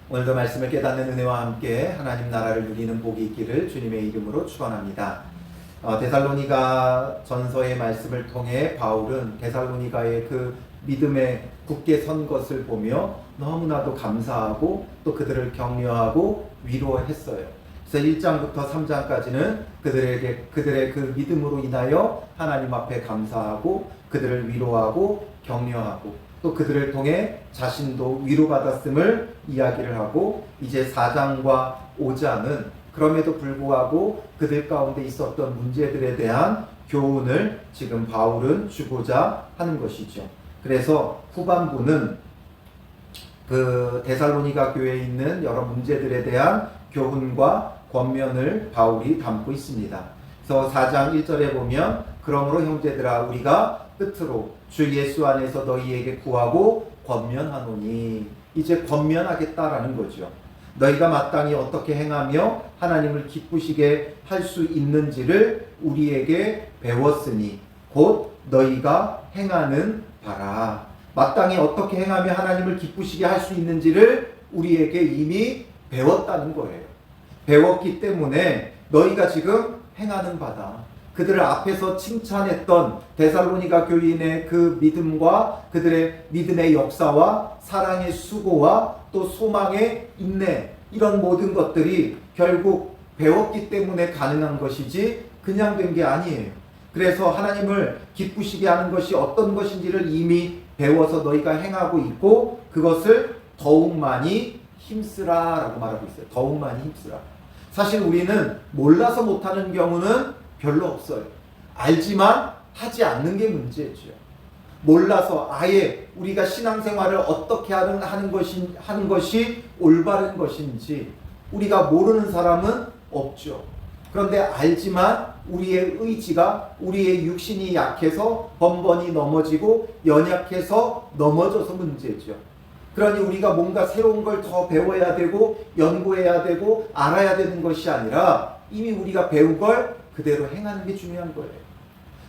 오늘도 말씀을 깨닫는 은혜와 함께 하나님 나라를 누리는 복이 있기를 주님의 이름으로 축원합니다. 데살로니가 전서의 말씀을 통해 바울은 데살로니가의 그 믿음에 굳게 선 것을 보며 너무나도 감사하고 또 그들을 격려하고 위로했어요. 그래서 1장부터 3장까지는 그들의 그 믿음으로 인하여 하나님 앞에 감사하고 그들을 위로하고 격려하고 또 그들을 통해 자신도 위로받았음을 이야기를 하고, 이제 4장과 5장은 그럼에도 불구하고 그들 가운데 있었던 문제들에 대한 교훈을 지금 바울은 주고자 하는 것이죠. 그래서 후반부는 그 데살로니가 교회에 있는 여러 문제들에 대한 교훈과 권면을 바울이 담고 있습니다. 그래서 4장 1절에 보면, 그러므로 형제들아 우리가 끝으로 주 예수 안에서 너희에게 구하고 권면하노니, 이제 권면하겠다라는 거죠. 너희가 마땅히 어떻게 행하며 하나님을 기쁘시게 할 수 있는지를 우리에게 배웠으니 곧 너희가 행하는 바라. 마땅히 어떻게 행하며 하나님을 기쁘시게 할 수 있는지를 우리에게 이미 배웠다는 거예요. 배웠기 때문에 너희가 지금 행하는 바다. 그들을 앞에서 칭찬했던 데살로니가 교인의 그 믿음과 그들의 믿음의 역사와 사랑의 수고와 또 소망의 인내, 이런 모든 것들이 결국 배웠기 때문에 가능한 것이지 그냥 된 게 아니에요. 그래서 하나님을 기쁘시게 하는 것이 어떤 것인지를 이미 배워서 너희가 행하고 있고, 그것을 더욱 많이 힘쓰라 라고 말하고 있어요. 더욱 많이 힘쓰라. 사실 우리는 몰라서 못하는 경우는 별로 없어요. 알지만 하지 않는 게 문제죠. 몰라서 아예 우리가 신앙생활을 어떻게 하는 것이 올바른 것인지 우리가 모르는 사람은 없죠. 그런데 알지만 우리의 의지가, 우리의 육신이 약해서 번번이 넘어지고 연약해서 넘어져서 문제죠. 그러니 우리가 뭔가 새로운 걸 더 배워야 되고 연구해야 되고 알아야 되는 것이 아니라 이미 우리가 배운 걸 그대로 행하는 게 중요한 거예요.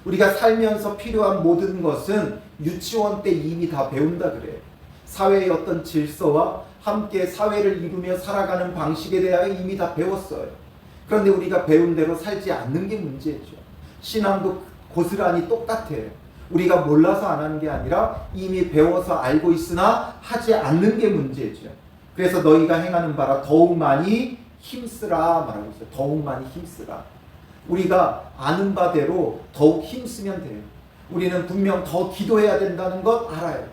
우리가 살면서 필요한 모든 것은 유치원 때 이미 다 배운다 그래요. 사회의 어떤 질서와 함께 사회를 이루며 살아가는 방식에 대하여 이미 다 배웠어요. 그런데 우리가 배운 대로 살지 않는 게 문제죠. 신앙도 고스란히 똑같아요. 우리가 몰라서 안 하는 게 아니라 이미 배워서 알고 있으나 하지 않는 게 문제죠. 그래서 너희가 행하는 바라 더욱 많이 힘쓰라 말하고 있어요. 더욱 많이 힘쓰라. 우리가 아는 바대로 더욱 힘쓰면 돼요. 우리는 분명 더 기도해야 된다는 것 알아요.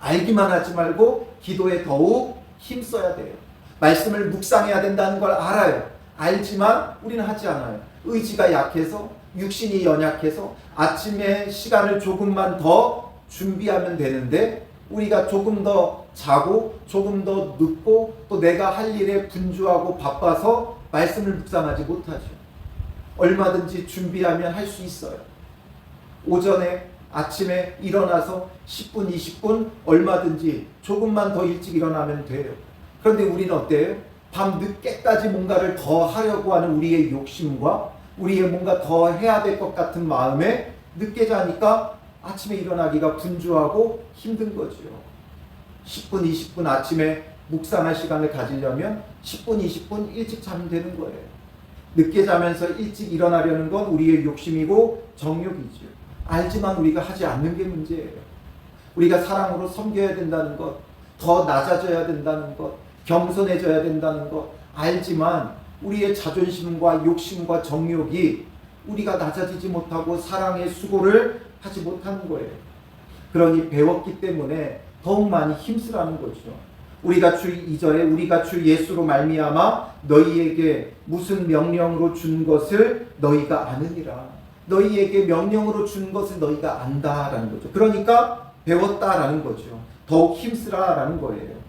알기만 하지 말고 기도에 더욱 힘써야 돼요. 말씀을 묵상해야 된다는 걸 알아요. 알지만 우리는 하지 않아요. 의지가 약해서, 육신이 연약해서 아침에 시간을 조금만 더 준비하면 되는데 우리가 조금 더 자고 조금 더 눕고 또 내가 할 일에 분주하고 바빠서 말씀을 묵상하지 못하죠. 얼마든지 준비하면 할 수 있어요. 오전에 아침에 일어나서 10분, 20분 얼마든지 조금만 더 일찍 일어나면 돼요. 그런데 우리는 어때요? 밤 늦게까지 뭔가를 더 하려고 하는 우리의 욕심과 우리의 뭔가 더 해야 될 것 같은 마음에 늦게 자니까 아침에 일어나기가 분주하고 힘든 거죠. 10분, 20분 아침에 묵상할 시간을 가지려면 10분, 20분 일찍 자면 되는 거예요. 늦게 자면서 일찍 일어나려는 건 우리의 욕심이고 정욕이죠. 알지만 우리가 하지 않는 게 문제예요. 우리가 사랑으로 섬겨야 된다는 것, 더 낮아져야 된다는 것, 겸손해져야 된다는 것 알지만 우리의 자존심과 욕심과 정욕이 우리가 낮아지지 못하고 사랑의 수고를 하지 못하는 거예요. 그러니 배웠기 때문에 더욱 많이 힘쓰라는 거죠. 우리가 주 2절에 우리가 주 예수로 말미암아 너희에게 무슨 명령으로 준 것을 너희가 아느니라. 너희에게 명령으로 준 것을 너희가 안다라는 거죠. 그러니까 배웠다라는 거죠. 더욱 힘쓰라라는 거예요.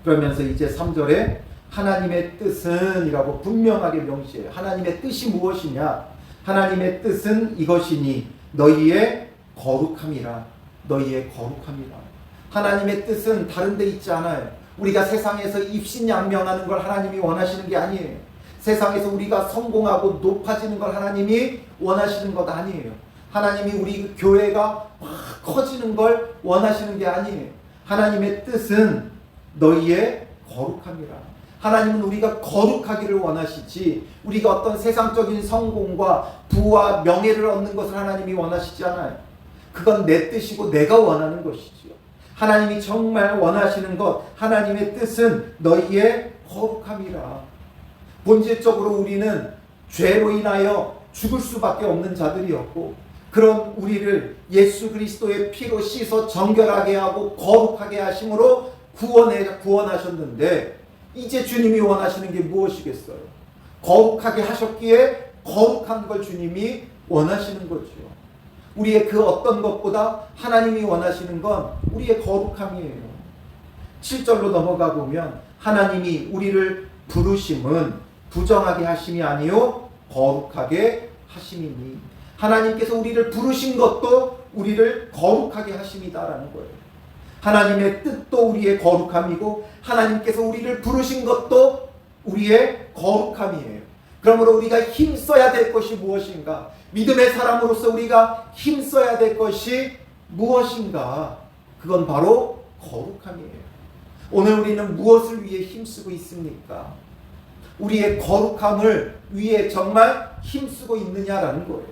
그러면서 이제 3절에 하나님의 뜻은 이라고 분명하게 명시해요. 하나님의 뜻이 무엇이냐? 하나님의 뜻은 이것이니 너희의 거룩함이라. 너희의 거룩함이라. 하나님의 뜻은 다른 데 있지 않아요. 우리가 세상에서 입신양명하는 걸 하나님이 원하시는 게 아니에요. 세상에서 우리가 성공하고 높아지는 걸 하나님이 원하시는 것 아니에요. 하나님이 우리 교회가 막 커지는 걸 원하시는 게 아니에요. 하나님의 뜻은 너희의 거룩함이라. 하나님은 우리가 거룩하기를 원하시지 우리가 어떤 세상적인 성공과 부와 명예를 얻는 것을 하나님이 원하시지 않아요. 그건 내 뜻이고 내가 원하는 것이지요. 하나님이 정말 원하시는 것, 하나님의 뜻은 너희의 거룩함이라. 본질적으로 우리는 죄로 인하여 죽을 수밖에 없는 자들이었고, 그런 우리를 예수 그리스도의 피로 씻어 정결하게 하고 거룩하게 하심으로 구원하셨는데, 이제 주님이 원하시는 게 무엇이겠어요? 거룩하게 하셨기에 거룩한 걸 주님이 원하시는 거죠. 우리의 그 어떤 것보다 하나님이 원하시는 건 우리의 거룩함이에요. 7절로 넘어가 보면 하나님이 우리를 부르심은 부정하게 하심이 아니요 거룩하게 하심이니, 하나님께서 우리를 부르신 것도 우리를 거룩하게 하심이다라는 거예요. 하나님의 뜻도 우리의 거룩함이고 하나님께서 우리를 부르신 것도 우리의 거룩함이에요. 그러므로 우리가 힘써야 될 것이 무엇인가? 믿음의 사람으로서 우리가 힘써야 될 것이 무엇인가? 그건 바로 거룩함이에요. 오늘 우리는 무엇을 위해 힘쓰고 있습니까? 우리의 거룩함을 위해 정말 힘쓰고 있느냐라는 거예요.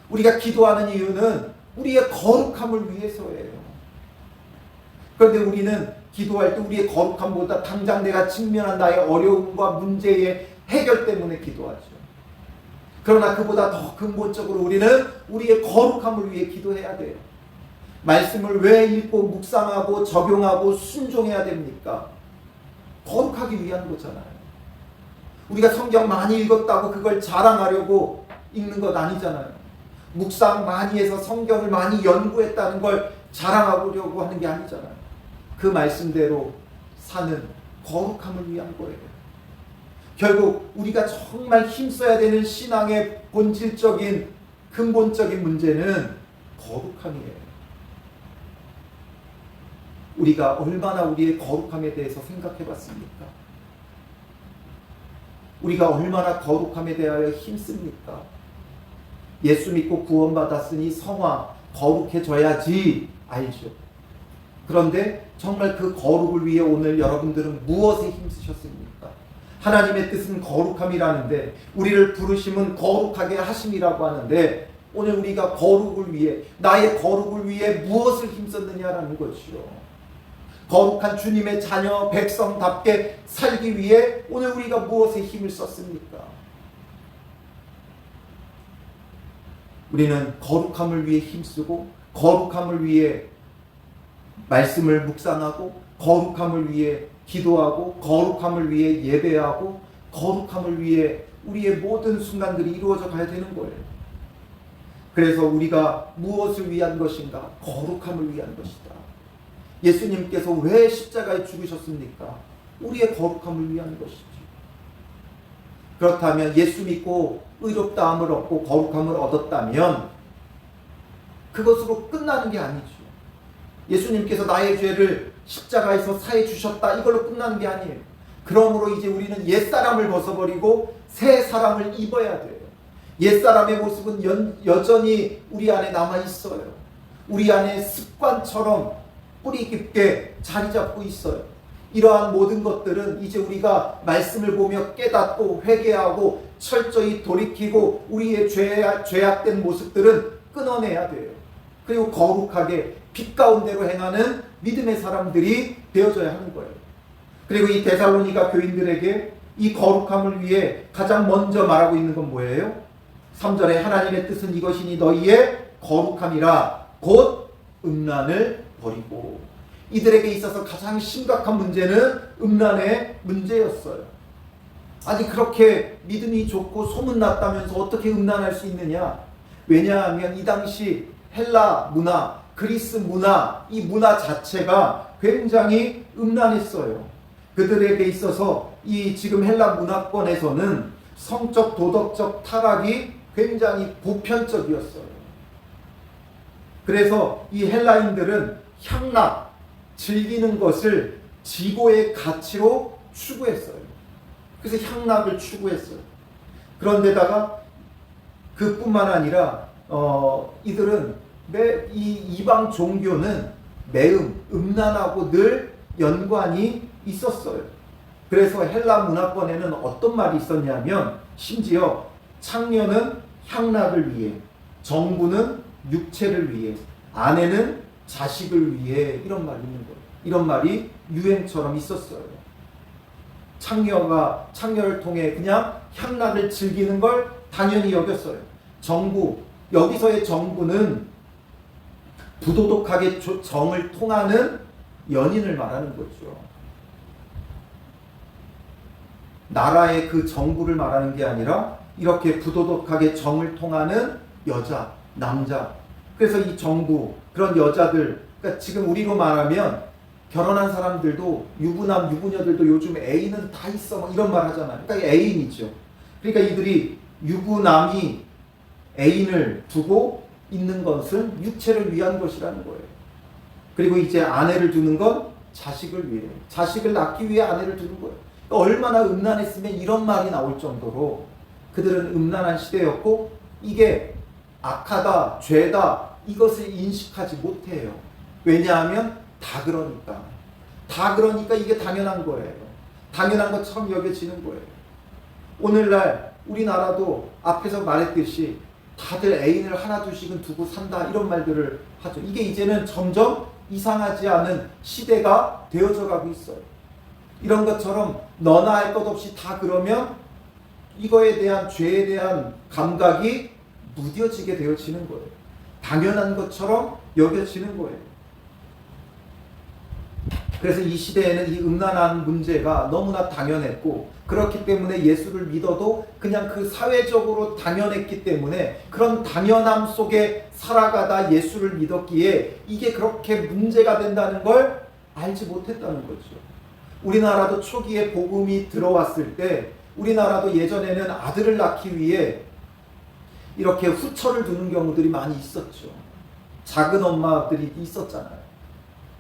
우리가 기도하는 이유는 우리의 거룩함을 위해서예요. 그런데 우리는 기도할 때 우리의 거룩함보다 당장 내가 직면한 나의 어려움과 문제의 해결 때문에 기도하죠. 그러나 그보다 더 근본적으로 우리는 우리의 거룩함을 위해 기도해야 돼요. 말씀을 왜 읽고 묵상하고 적용하고 순종해야 됩니까? 거룩하기 위한 거잖아요. 우리가 성경 많이 읽었다고 그걸 자랑하려고 읽는 것 아니잖아요. 묵상 많이 해서 성경을 많이 연구했다는 걸 자랑하려고 하는 게 아니잖아요. 그 말씀대로 사는 거룩함을 위한 거예요. 결국 우리가 정말 힘써야 되는 신앙의 본질적인 근본적인 문제는 거룩함이에요. 우리가 얼마나 우리의 거룩함에 대해서 생각해 봤습니까? 우리가 얼마나 거룩함에 대하여 힘씁니까? 예수 믿고 구원받았으니 성화, 거룩해져야지 알죠. 그런데 정말 그 거룩을 위해 오늘 여러분들은 무엇에 힘쓰셨습니까? 하나님의 뜻은 거룩함이라는데, 우리를 부르심은 거룩하게 하심이라고 하는데, 오늘 우리가 거룩을 위해, 나의 거룩을 위해 무엇을 힘썼느냐라는 것이요. 거룩한 주님의 자녀 백성답게 살기 위해 오늘 우리가 무엇에 힘을 썼습니까? 우리는 거룩함을 위해 힘쓰고, 거룩함을 위해 말씀을 묵상하고, 거룩함을 위해 기도하고, 거룩함을 위해 예배하고, 거룩함을 위해 우리의 모든 순간들이 이루어져 가야 되는 거예요. 그래서 우리가 무엇을 위한 것인가? 거룩함을 위한 것이다. 예수님께서 왜 십자가에 죽으셨습니까? 우리의 거룩함을 위한 것이죠. 그렇다면 예수 믿고 의롭다함을 얻고 거룩함을 얻었다면 그것으로 끝나는 게 아니죠. 예수님께서 나의 죄를 십자가에서 사해 주셨다, 이걸로 끝나는 게 아니에요. 그러므로 이제 우리는 옛사람을 벗어버리고 새 사람을 입어야 돼요. 옛사람의 모습은 여전히 우리 안에 남아있어요. 우리 안에 습관처럼 뿌리 깊게 자리 잡고 있어요. 이러한 모든 것들은 이제 우리가 말씀을 보며 깨닫고 회개하고 철저히 돌이키고 우리의 죄악된 모습들은 끊어내야 돼요. 그리고 거룩하게 빛 가운데로 행하는 믿음의 사람들이 되어져야 하는 거예요. 그리고 이 데살로니가 교인들에게 이 거룩함을 위해 가장 먼저 말하고 있는 건 뭐예요? 3절에 하나님의 뜻은 이것이니 너희의 거룩함이라, 곧 음란을 버리고. 이들에게 있어서 가장 심각한 문제는 음란의 문제였어요. 아니 그렇게 믿음이 좋고 소문났다면서 어떻게 음란할 수 있느냐? 왜냐하면 이 당시 헬라 문화, 그리스 문화, 이 문화 자체가 굉장히 음란했어요. 그들에게 있어서 이 지금 헬라 문화권에서는 성적 도덕적 타락이 굉장히 보편적이었어요. 그래서 이 헬라인들은 향락, 즐기는 것을 지고의 가치로 추구했어요. 그래서 향락을 추구했어요. 그런데다가 그뿐만 아니라 이들은 이 이방 종교는 매음, 음란하고 늘 연관이 있었어요. 그래서 헬라 문화권에는 어떤 말이 있었냐면 심지어 창녀는 향락을 위해, 정부는 육체를 위해, 아내는 자식을 위해 이런 말이 있는 거예요. 이런 말이 유행처럼 있었어요. 창녀를 통해 그냥 향락을 즐기는 걸 당연히 여겼어요. 정부, 여기서의 정부는 부도덕하게 정을 통하는 연인을 말하는 거죠. 나라의 그 정부를 말하는 게 아니라 이렇게 부도덕하게 정을 통하는 여자, 남자. 그래서 이 정부, 그런 여자들, 그러니까 지금 우리로 말하면 결혼한 사람들도 유부남, 유부녀들도 요즘 애인은 다 있어 막 이런 말 하잖아요. 그러니까 애인이죠. 그러니까 이들이 유부남이 애인을 두고 있는 것은 육체를 위한 것이라는 거예요. 그리고 이제 아내를 두는 건 자식을 위해, 자식을 낳기 위해 아내를 두는 거예요. 그러니까 얼마나 음란했으면 이런 말이 나올 정도로 그들은 음란한 시대였고 이게 악하다, 죄다 이것을 인식하지 못해요. 왜냐하면 다 그러니까 이게 당연한 거예요. 당연한 것처럼 여겨지는 거예요. 오늘날 우리나라도 앞에서 말했듯이 다들 애인을 하나 둘씩은 두고 산다 이런 말들을 하죠. 이게 이제는 점점 이상하지 않은 시대가 되어져 가고 있어요. 이런 것처럼 너나 할 것 없이 다 그러면 이거에 대한 죄에 대한 감각이 무뎌지게 되어지는 거예요. 당연한 것처럼 여겨지는 거예요. 그래서 이 시대에는 이 음란한 문제가 너무나 당연했고 그렇기 때문에 예수를 믿어도 그냥 그 사회적으로 당연했기 때문에 그런 당연함 속에 살아가다 예수를 믿었기에 이게 그렇게 문제가 된다는 걸 알지 못했다는 거죠. 우리나라도 초기에 복음이 들어왔을 때 우리나라도 예전에는 아들을 낳기 위해 이렇게 후처를 두는 경우들이 많이 있었죠. 작은 엄마들이 있었잖아요.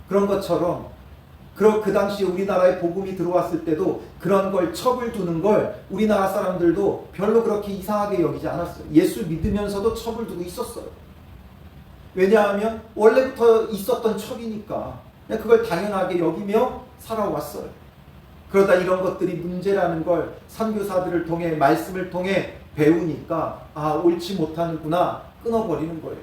그런 것처럼 그 당시에 우리나라에 복음이 들어왔을 때도 그런 걸 첩을 두는 걸 우리나라 사람들도 별로 그렇게 이상하게 여기지 않았어요. 예수 믿으면서도 첩을 두고 있었어요. 왜냐하면 원래부터 있었던 첩이니까 그냥 그걸 당연하게 여기며 살아왔어요. 그러다 이런 것들이 문제라는 걸 선교사들을 통해 말씀을 통해 배우니까 아 옳지 못하는구나 끊어버리는 거예요.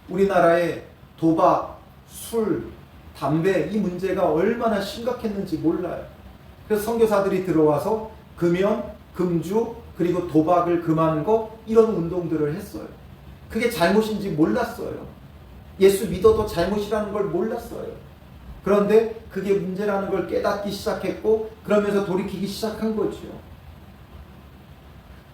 우리나라의 도박, 술, 담배 이 문제가 얼마나 심각했는지 몰라요. 그래서 선교사들이 들어와서 금연, 금주 그리고 도박을 금하는 거 이런 운동들을 했어요. 그게 잘못인지 몰랐어요. 예수 믿어도 잘못이라는 걸 몰랐어요. 그런데 그게 문제라는 걸 깨닫기 시작했고 그러면서 돌이키기 시작한 거죠.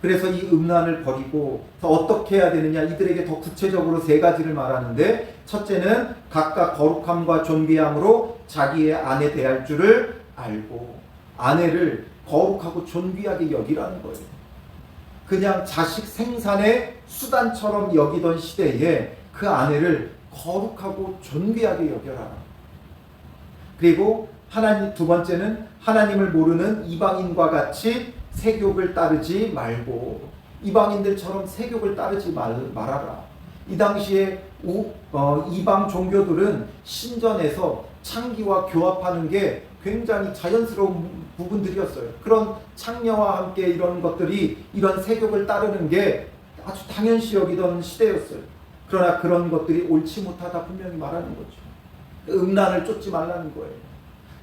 그래서 이 음란을 버리고 어떻게 해야 되느냐 이들에게 더 구체적으로 3가지를 말하는데 첫째는 각각 거룩함과 존귀함으로 자기의 아내 대할 줄을 알고 아내를 거룩하고 존귀하게 여기라는 거예요. 그냥 자식 생산의 수단처럼 여기던 시대에 그 아내를 거룩하고 존귀하게 여겨라. 그리고 두 번째는 하나님을 모르는 이방인과 같이 세욕을 따르지 말고 이방인들처럼 세욕을 따르지 말아라. 이 당시에 이방 종교들은 신전에서 창기와 교합하는 게 굉장히 자연스러운 부분들이었어요. 그런 창녀와 함께 이런 것들이 이런 세욕을 따르는 게 아주 당연시 여기던 시대였어요. 그러나 그런 것들이 옳지 못하다 분명히 말하는 거죠. 음란을 쫓지 말라는 거예요.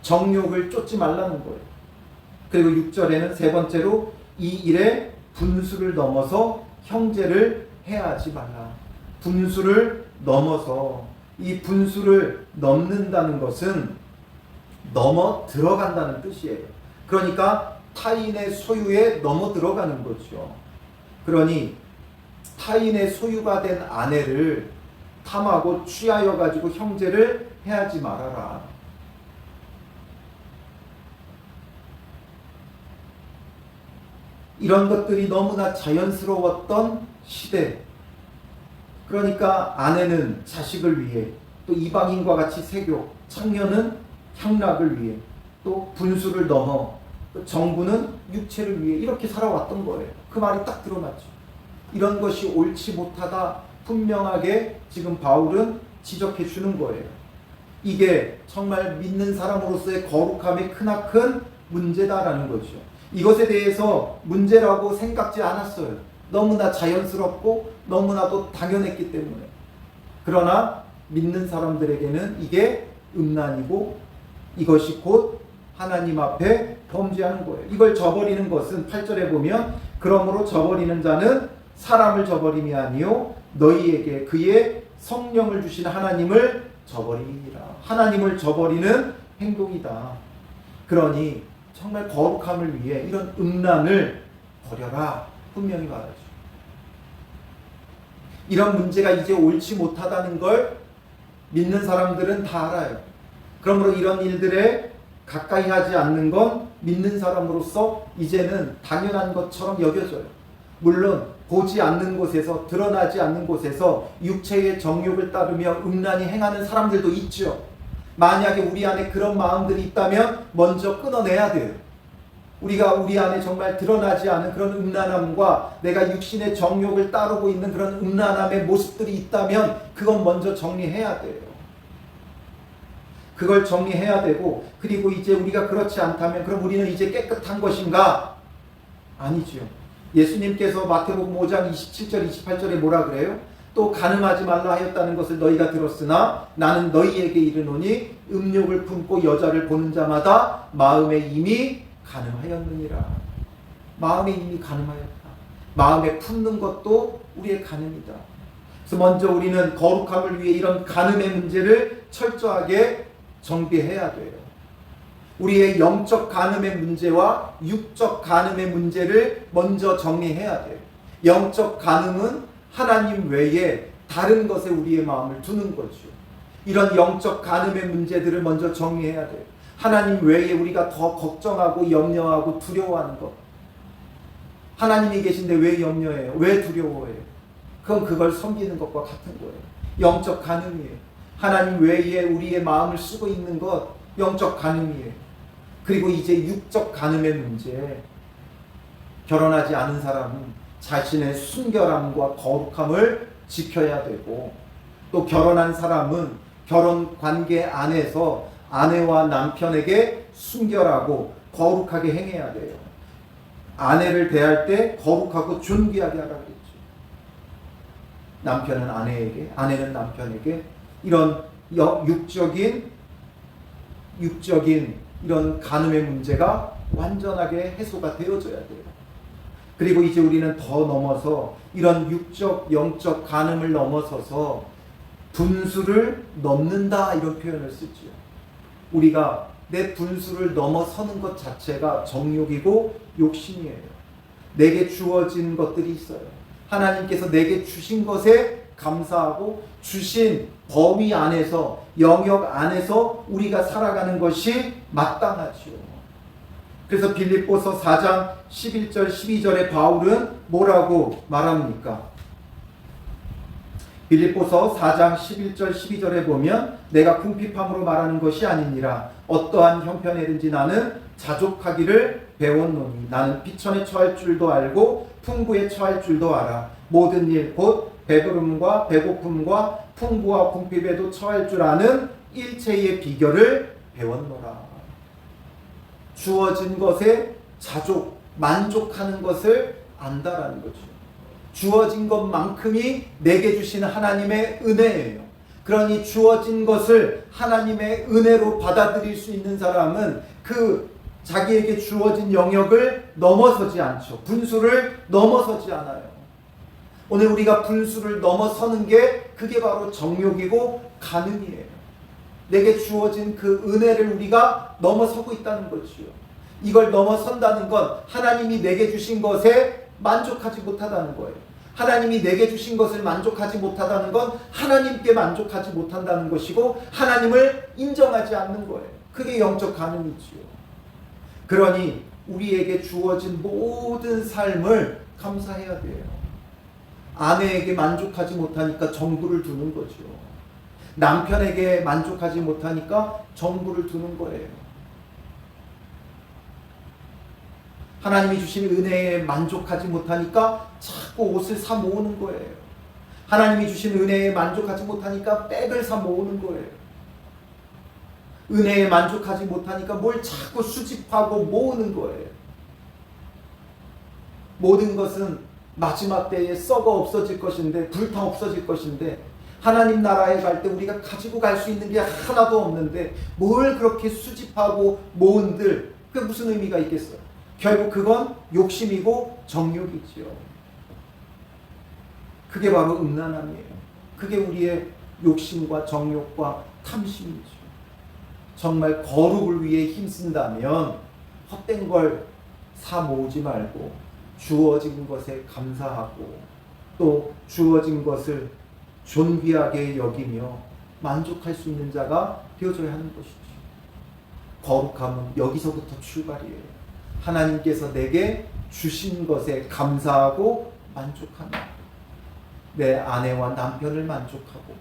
정욕을 쫓지 말라는 거예요. 그리고 6절에는 3번째로 이 일에 분수를 넘어서 형제를 해하지 말라. 분수를 넘어서 이 분수를 넘는다는 것은 넘어 들어간다는 뜻이에요. 그러니까 타인의 소유에 넘어 들어가는 거죠. 그러니 타인의 소유가 된 아내를 탐하고 취하여 가지고 형제를 해하지 말아라. 이런 것들이 너무나 자연스러웠던 시대. 그러니까 아내는 자식을 위해, 또 이방인과 같이 세교, 청년은 향락을 위해, 또 분수를 넘어, 또 정부는 육체를 위해 이렇게 살아왔던 거예요. 그 말이 딱 들어맞죠. 이런 것이 옳지 못하다 분명하게 지금 바울은 지적해 주는 거예요. 이게 정말 믿는 사람으로서의 거룩함의 크나큰 문제다라는 거죠. 이것에 대해서 문제라고 생각지 않았어요. 너무나 자연스럽고 너무나도 당연했기 때문에. 그러나 믿는 사람들에게는 이게 음란이고 이것이 곧 하나님 앞에 범죄하는 거예요. 이걸 저버리는 것은 8절에 보면 그러므로 저버리는 자는 사람을 저버림이 아니요 너희에게 그의 성령을 주신 하나님을 저버림이니라. 하나님을 저버리는 행동이다. 그러니 정말 거룩함을 위해 이런 음란을 버려라 분명히 말하죠. 이런 문제가 이제 옳지 못하다는 걸 믿는 사람들은 다 알아요. 그러므로 이런 일들에 가까이 하지 않는 건 믿는 사람으로서 이제는 당연한 것처럼 여겨져요. 물론 보지 않는 곳에서, 드러나지 않는 곳에서 육체의 정욕을 따르며 음란히 행하는 사람들도 있죠. 만약에 우리 안에 그런 마음들이 있다면 먼저 끊어내야 돼요. 우리가 우리 안에 정말 드러나지 않은 그런 음란함과 내가 육신의 정욕을 따르고 있는 그런 음란함의 모습들이 있다면 그건 먼저 정리해야 돼요. 그걸 정리해야 되고, 그리고 이제 우리가 그렇지 않다면 그럼 우리는 이제 깨끗한 것인가? 아니죠. 예수님께서 마태복음 5장 27절 28절에 뭐라 그래요? 또 간음하지 말라 하였다는 것을 너희가 들었으나 나는 너희에게 이르노니 음욕을 품고 여자를 보는 자마다 마음에 이미 간음하였느니라. 마음에 이미 간음하였다. 마음에 품는 것도 우리의 간음이다. 그래서 먼저 우리는 거룩함을 위해 이런 간음의 문제를 철저하게 정비해야 돼요. 우리의 영적 간음의 문제와 육적 간음의 문제를 먼저 정리해야 돼요. 영적 간음은 하나님 외에 다른 것에 우리의 마음을 두는 거죠. 이런 영적 간음의 문제들을 먼저 정리해야 돼요. 하나님 외에 우리가 더 걱정하고 염려하고 두려워하는 것. 하나님이 계신데 왜 염려해요? 왜 두려워해요? 그건 그걸 섬기는 것과 같은 거예요. 영적 간음이에요. 하나님 외에 우리의 마음을 쓰고 있는 것, 영적 간음이에요. 그리고 이제 육적 간음의 문제. 결혼하지 않은 사람은 자신의 순결함과 거룩함을 지켜야 되고, 또 결혼한 사람은 결혼 관계 안에서 아내와 남편에게 순결하고 거룩하게 행해야 돼요. 아내를 대할 때 거룩하고 존귀하게 하라고 했죠. 남편은 아내에게, 아내는 남편에게 이런 육적인 이런 간음의 문제가 완전하게 해소가 되어져야 돼요. 그리고 이제 우리는 더 넘어서 이런 육적, 영적 간음을 넘어서서 분수를 넘는다 이런 표현을 쓰죠. 우리가 내 분수를 넘어서는 것 자체가 정욕이고 욕심이에요. 내게 주어진 것들이 있어요. 하나님께서 내게 주신 것에 감사하고 주신 범위 안에서, 영역 안에서 우리가 살아가는 것이 마땅하죠. 그래서 빌립보서 4장 11절 12절에 바울은 뭐라고 말합니까? 빌립보서 4장 11절 12절에 보면 내가 궁핍함으로 말하는 것이 아니니라. 어떠한 형편에든지 나는 자족하기를 배웠노니 나는 비천에 처할 줄도 알고 풍부에 처할 줄도 알아. 모든 일 곧 배부름과 배고픔과 풍부와 궁핍에도 처할 줄 아는 일체의 비결을 배웠노라. 주어진 것에 만족하는 것을 안다라는 거죠. 주어진 것만큼이 내게 주신 하나님의 은혜예요. 그러니 주어진 것을 하나님의 은혜로 받아들일 수 있는 사람은 그 자기에게 주어진 영역을 넘어서지 않죠. 분수를 넘어서지 않아요. 오늘 우리가 분수를 넘어서는 게 그게 바로 정욕이고 간음이에요. 내게 주어진 그 은혜를 우리가 넘어서고 있다는 거지요. 이걸 넘어선다는 건 하나님이 내게 주신 것에 만족하지 못하다는 거예요. 하나님이 내게 주신 것을 만족하지 못하다는 건 하나님께 만족하지 못한다는 것이고 아님을 인정하지 않는 거예요. 그게 영적 간음이지요. 그러니 우리에게 주어진 모든 삶을 감사해야 돼요. 아내에게 만족하지 못하니까 정부를 두는 거죠. 남편에게 만족하지 못하니까 정부를 두는 거예요. 하나님이 주신 은혜에 만족하지 못하니까 자꾸 옷을 사 모으는 거예요. 하나님이 주신 은혜에 만족하지 못하니까 백을 사 모으는 거예요. 은혜에 만족하지 못하니까 뭘 자꾸 수집하고 모으는 거예요. 모든 것은 마지막 때에 썩어 없어질 것인데, 불타 없어질 것인데, 하나님 나라에 갈 때 우리가 가지고 갈 수 있는 게 하나도 없는데 뭘 그렇게 수집하고 모은들, 그게 무슨 의미가 있겠어요? 결국 그건 욕심이고 정욕이지요. 그게 바로 음란함이에요. 그게 우리의 욕심과 정욕과 탐심이죠. 정말 거룩을 위해 힘쓴다면 헛된 걸 사 모으지 말고 주어진 것에 감사하고 또 주어진 것을 존귀하게 여기며 만족할 수 있는 자가 되어져야 하는 것이죠. 거룩함은 여기서부터 출발이에요. 하나님께서 내게 주신 것에 감사하고 만족하며 내 아내와 남편을 만족하고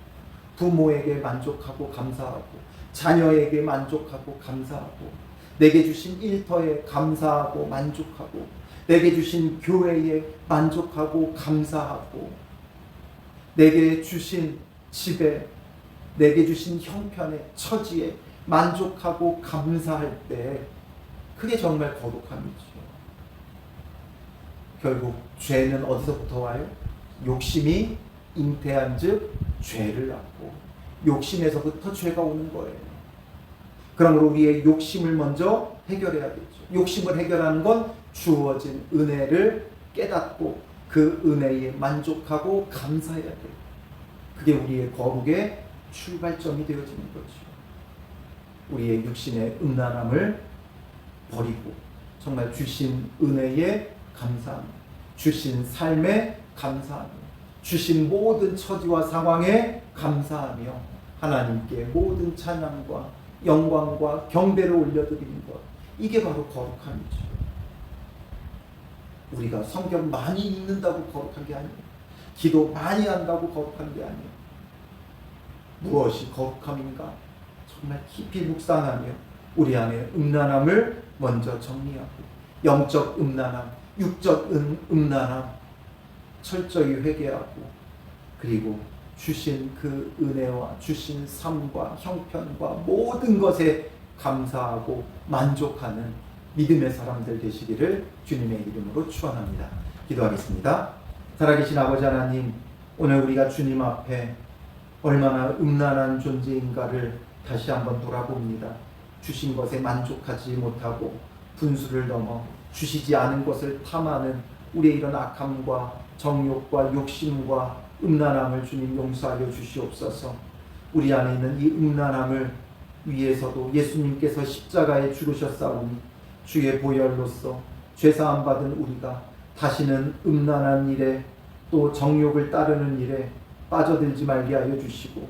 부모에게 만족하고 감사하고 자녀에게 만족하고 감사하고 내게 주신 일터에 감사하고 만족하고 내게 주신 교회에 만족하고 감사하고 내게 주신 집에 내게 주신 형편에 처지에 만족하고 감사할 때 그게 정말 거룩함이죠. 결국 죄는 어디서부터 와요? 욕심이 잉태한 즉 죄를 낳고 욕심에서부터 죄가 오는 거예요. 그러므로 우리의 욕심을 먼저 해결해야 되죠. 욕심을 해결하는 건 주어진 은혜를 깨닫고 그 은혜에 만족하고 감사해야 돼요. 그게 우리의 거룩의 출발점이 되어지는 거죠. 우리의 육신의 음란함을 버리고 정말 주신 은혜에 감사하며 주신 삶에 감사하며 주신 모든 처지와 상황에 감사하며 하나님께 모든 찬양과 영광과 경배를 올려드리는 것, 이게 바로 거룩함이죠. 우리가 성경 많이 읽는다고 거룩한 게 아니에요. 기도 많이 한다고 거룩한 게 아니에요. 무엇이 거룩함인가? 정말 깊이 묵상하며 우리 안에 음란함을 먼저 정리하고 영적 음란함, 육적 음란함 철저히 회개하고 그리고 주신 그 은혜와 주신 삶과 형편과 모든 것에 감사하고 만족하는 믿음의 사람들 되시기를 주님의 이름으로 축원합니다. 기도하겠습니다. 살아계신 아버지 하나님, 오늘 우리가 주님 앞에 얼마나 음란한 존재인가를 다시 한번 돌아봅니다. 주신 것에 만족하지 못하고 분수를 넘어 주시지 않은 것을 탐하는 우리의 이런 악함과 정욕과 욕심과 음란함을 주님 용서하여 주시옵소서. 우리 안에 있는 이 음란함을 위해서도 예수님께서 십자가에 죽으셨사오니 주의 보혈로서 죄사함 받은 우리가 다시는 음란한 일에 또 정욕을 따르는 일에 빠져들지 말게 하여 주시고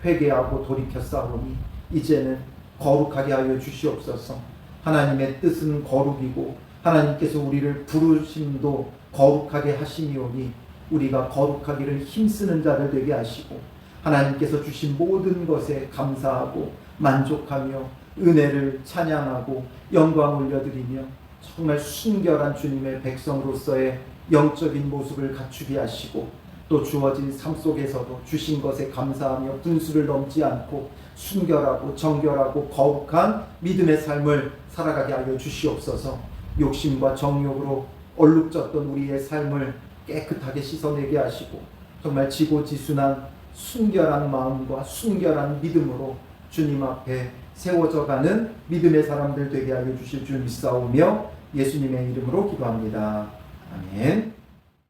회개하고 돌이켰사오니 이제는 거룩하게 하여 주시옵소서. 하나님의 뜻은 거룩이고 하나님께서 우리를 부르심도 거룩하게 하심이오니 우리가 거룩하기를 힘쓰는 자들 되게 하시고 하나님께서 주신 모든 것에 감사하고 만족하며 은혜를 찬양하고 영광 올려드리며 정말 순결한 주님의 백성으로서의 영적인 모습을 갖추게 하시고 또 주어진 삶 속에서도 주신 것에 감사하며 분수를 넘지 않고 순결하고 정결하고 거룩한 믿음의 삶을 살아가게 하여 주시옵소서. 욕심과 정욕으로 얼룩졌던 우리의 삶을 깨끗하게 씻어내게 하시고 정말 지고지순한 순결한 마음과 순결한 믿음으로 주님 앞에 세워져 가는 믿음의 사람들 되게 하여 주실 줄 믿사오며 예수님의 이름으로 기도합니다. 아멘.